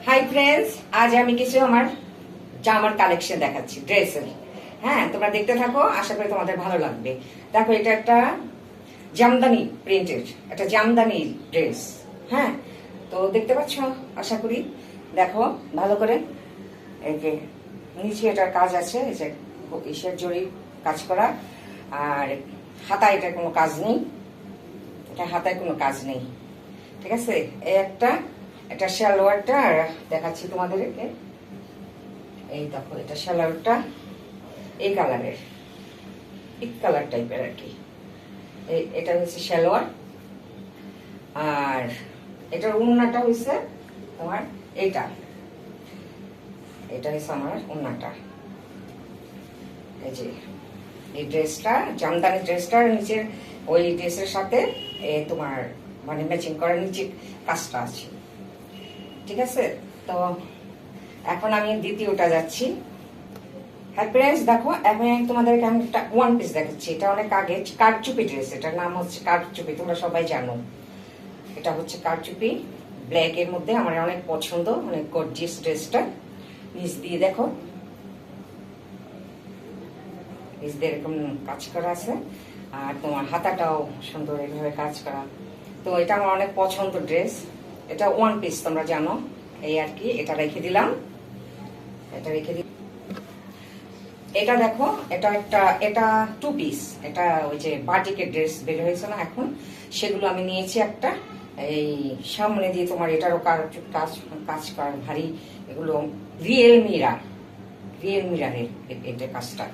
Hi friends, আজ আমি কিছু আমার জামার কালেকশন দেখাচ্ছি, ড্রেসের। হ্যাঁ, তোমরা দেখতে থাকো, আশা করি তোমাদের ভালো লাগবে। দেখো, এটা একটা জামদানি প্রিন্টের, একটা জামদানি ড্রেস। হ্যাঁ, তো দেখতে পাচ্ছ আশা করি। দেখো ভালো করে, এই যে নিচে এটার কাজ আছে, এই যে ইসের জড়ি কাজ করা, আর হাতায় এটার কোনো কাজ নেই, এটা হাতায় কোনো কাজ নেই। ঠিক আছে, এই এটা সালোয়ারটা দেখাচ্ছি তোমাদেরকে। এই দেখো, এটা সালোয়ারটা এই কালারের, পিঙ্ক কালার টাইপের আর কি। এটা হচ্ছে সালোয়ার, আর এটার ওড়নাটা হয়েছে তোমার এটা হচ্ছে আমার ওড়নাটা। এই যে এই ড্রেসটা, জামদানি ড্রেসটার নিচের ওই ড্রেসের সাথে তোমার মানে ম্যাচিং করার নিচে কাজটা আছে। ঠিক আছে, তো এখন আমি দ্বিতীয়টা যাচ্ছি। হ্যাঁ ফ্রেন্ডস, দেখো এখন তোমাদেরকে আমি একটা ওয়ান পিস দেখাচ্ছি। এটা অনেক আগে কারচুপি ড্রেস, এটার নাম হচ্ছে কারচুপি, তোমরা সবাই জানো। এটা হচ্ছে কারচুপি ব্ল্যাক এর মধ্যে, আমার অনেক পছন্দ, অনেক গর্জিয়াস ড্রেসটা। নিচ দিয়ে দেখো, নিচ দিয়ে এরকম কাজ করা আছে, আর তোমার হাতাটাও সুন্দর এইভাবে কাজ করা। তো এটা আমার অনেক পছন্দ ড্রেস। এটা ওয়ান পিস, তোমরা জানো, এই আর কি। এটা রেখে দিলাম, এটা দেখো, এটা টু পিস। এটা ওই যে বাটিকের ড্রেস বের হয়েছে না এখন, সেগুলো আমি নিয়েছি একটা। এই সামনে দিয়ে তোমার এটারও কাজ করার ভারী, এগুলো রিয়েল মিরারের এটা কাজটা।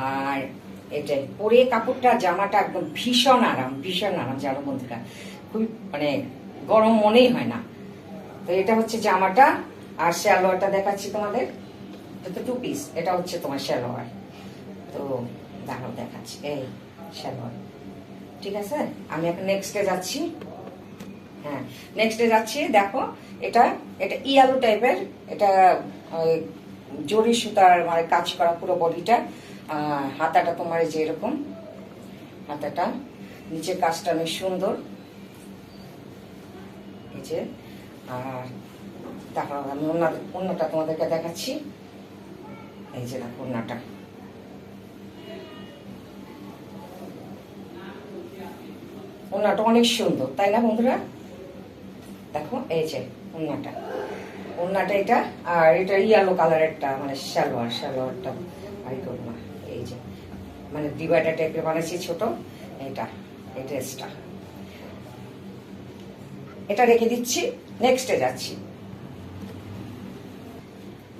আর এটা পরে কাপড়টা, জামাটা একদম ভীষণ আরাম জানো বন্ধুরা, খুবই মানে গরম মনেই হয় না। তো এটা হচ্ছে জামাটা, আর সালোয়ারটা দেখাচ্ছি তোমাদের। এটা টু পিস, এটা হচ্ছে তোমার সালোয়ার। তো দাঁড়াও দেখাচ্ছি, এই সালোয়ার। ঠিক আছে, আমি এখন নেক্সটে যাচ্ছি। হ্যাঁ, নেক্সটে যাচ্ছি। দেখো, এটা ইয়ালো টাইপের, এটা জরি সুতার মানে কাজ করা পুরো বডিটা। হাতাটা তোমার যে এরকম হাতাটা, নিচের কাজটা অনেক সুন্দর, এই যে। আর তারপর আমি অন্যটা তোমাদেরকে দেখাচ্ছি। এই যে দেখো ওড়নাটা, ওড়নাটা অনেক সুন্দর, তাই না বন্ধুরা? দেখো এই যে ওড়নাটা এটা, আর এটা ইয়েলো কালারেরটা মানে সালোয়ারটা ভারী ওড়না। এই যে মানে ডিভাইডার টাইপের বানাচ্ছি ছোট, এই ড্রেসটা। এটা রেখে দিচ্ছি, নেক্সটে যাচ্ছি।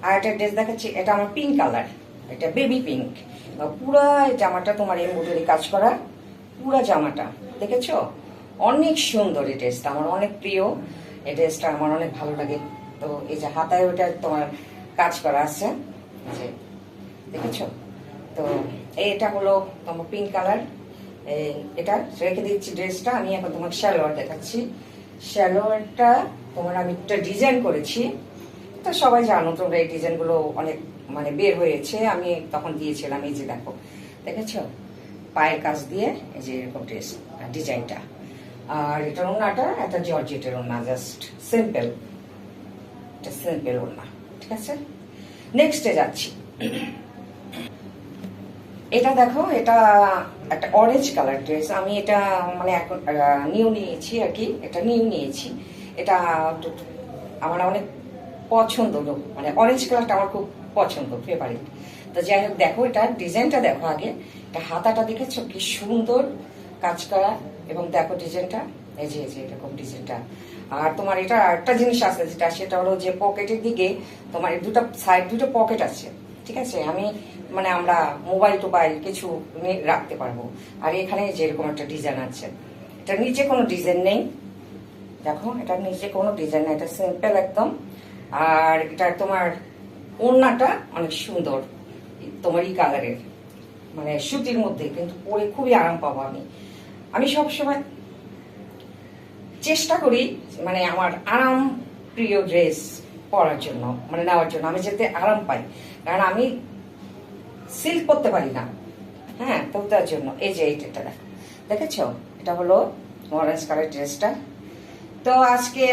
আর একটা ড্রেস দেখাচ্ছি, এটা আমার পিঙ্ক কালার, এটা বেবি পিঙ্ক। পুরা জামাটা তোমার এমব্রয়ডারি কাজ করা, পুরা জামাটা দেখেছো? অনেক সুন্দর এই ড্রেসটা, আমার অনেক প্রিয় এই ড্রেসটা, আমার অনেক ভালো লাগে। তো এই যে হাতায় ওটা তোমার কাজ করা আছে, যে দেখেছো? তো এটা হলো তোমার পিঙ্ক কালার। এটা রেখে দিচ্ছি ড্রেসটা। আমি এখন তোমার সালোয়ার দেখাচ্ছি। সালোয়ারটা তোমার আমি একটা ডিজাইন করেছি, তো সবাই জানো তোমরা, এই ডিজাইনগুলো অনেক মানে বের হয়েছে, আমি তখন দিয়েছিলাম। এই যে দেখো, দেখেছো? পায়ের কাজ দিয়ে এই যে এরকম ড্রেস ডিজাইনটা। আর এটার ওড়নাটা একটা জর্জেটের ওড়না, জাস্ট সিম্পল, এটা সিম্পল ওড়না। ঠিক আছে, নেক্সটে যাচ্ছি। এটা দেখো, এটা একটা অরেঞ্জ কালার ড্রেস। আমি এটা মানে এখন নিউ নিয়েছি আর কি, এটা নিউ নিয়েছি। এটা আমার অনেক পছন্দ, মানে অরেঞ্জ কালারটা আমার খুব পছন্দ, ফেভারিট। তো যাই হোক, দেখো এটা ডিজাইনটা দেখো আগে। এটা হাতাটা দেখেছো কি সুন্দর কাজ করা, এবং দেখো ডিজাইনটা, এই যে এরকম ডিজাইনটা। আর তোমার এটা একটা জিনিস আছে, সেটা হলো যে পকেটের দিকে তোমার দুটো পকেট আছে। ঠিক আছে, আমি মানে আমরা মোবাইল কিছু রাখতে পারবো। আর এখানে যেরকম একটা ডিজাইন আছে, এটা নিচে কোনো ডিজাইন নেই। দেখো, এটা নিচে কোনো ডিজাইন নেই, এটা সিম্পল একদম। আর এটা তোমার ওড়নাটা অনেক সুন্দর, তোমার এই কালারের, মানে সুতির মধ্যে, কিন্তু পরে খুবই আরাম পাবো। আমি সবসময় চেষ্টা করি মানে আমার আরাম প্রিয় ড্রেস পরার জন্য, মানে নেওয়ার জন্য, আমি যাতে আরাম পাই, কারণ আমি সিল্ক করতে পারি না। হ্যাঁ, তো তার জন্য এই যে এইটা দেখেছো, এটা হলো অরেঞ্জ কালার ড্রেসটা। তো আজকে